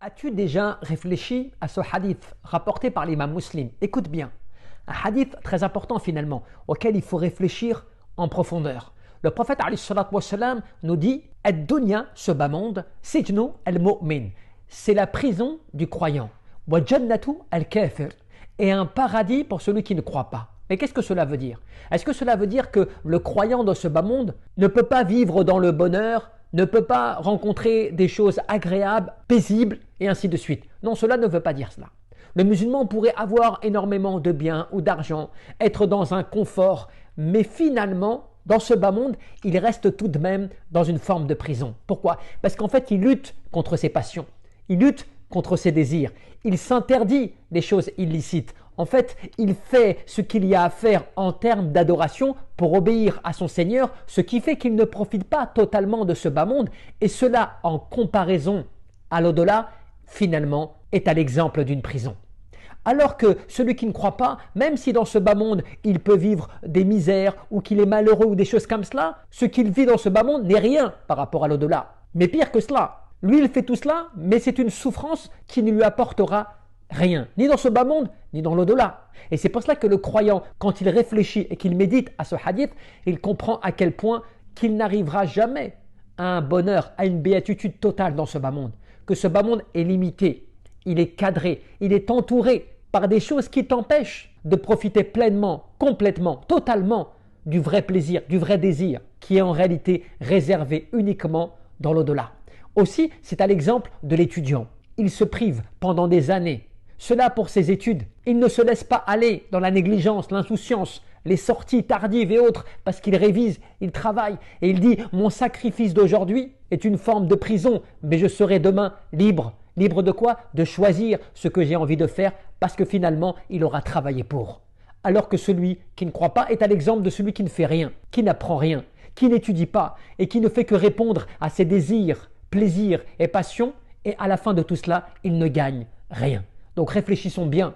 As-tu déjà réfléchi à ce hadith rapporté par l'imam Muslim? Écoute bien, un hadith très important finalement, auquel il faut réfléchir en profondeur. Le prophète alayhi salatu wassalam nous dit « Ad-dunya, ce bas monde, sijnu al-mu'min » c'est la prison du croyant. « Wa jannatu al-kafir » et un paradis pour celui qui ne croit pas. Mais qu'est-ce que cela veut dire? Est-ce que cela veut dire que le croyant dans ce bas monde ne peut pas vivre dans le bonheur, ne peut pas rencontrer des choses agréables, paisibles et ainsi de suite? Non, cela ne veut pas dire cela. Le musulman pourrait avoir énormément de biens ou d'argent, être dans un confort, mais finalement, dans ce bas monde, il reste tout de même dans une forme de prison. Pourquoi? Parce qu'en fait, il lutte contre ses passions, il lutte contre ses désirs, il s'interdit des choses illicites. En fait, il fait ce qu'il y a à faire en termes d'adoration pour obéir à son Seigneur, ce qui fait qu'il ne profite pas totalement de ce bas monde, et cela, en comparaison à l'au-delà, finalement, est à l'exemple d'une prison. Alors que celui qui ne croit pas, même si dans ce bas monde, il peut vivre des misères ou qu'il est malheureux ou des choses comme cela, ce qu'il vit dans ce bas monde n'est rien par rapport à l'au-delà. Mais pire que cela, lui il fait tout cela, mais c'est une souffrance qui ne lui apportera rien, ni dans ce bas monde, ni dans l'au-delà. Et c'est pour cela que le croyant, quand il réfléchit et qu'il médite à ce hadith, il comprend à quel point qu'il n'arrivera jamais à un bonheur, à une béatitude totale dans ce bas monde. Que ce bas monde est limité, il est cadré, il est entouré par des choses qui t'empêchent de profiter pleinement, complètement, totalement du vrai plaisir, du vrai désir, qui est en réalité réservé uniquement dans l'au-delà. Aussi, c'est à l'exemple de l'étudiant. Il se prive pendant des années. Cela pour ses études. Il ne se laisse pas aller dans la négligence, l'insouciance, les sorties tardives et autres parce qu'il révise, il travaille et il dit « Mon sacrifice d'aujourd'hui est une forme de prison, mais je serai demain libre. » Libre de quoi? De choisir ce que j'ai envie de faire parce que finalement, il aura travaillé pour. Alors que celui qui ne croit pas est à l'exemple de celui qui ne fait rien, qui n'apprend rien, qui n'étudie pas et qui ne fait que répondre à ses désirs, plaisirs et passions, et à la fin de tout cela, il ne gagne rien. Donc réfléchissons bien,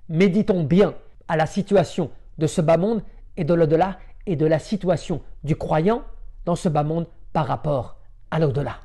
méditons bien à la situation de ce bas monde et de l'au-delà et de la situation du croyant dans ce bas monde par rapport à l'au-delà.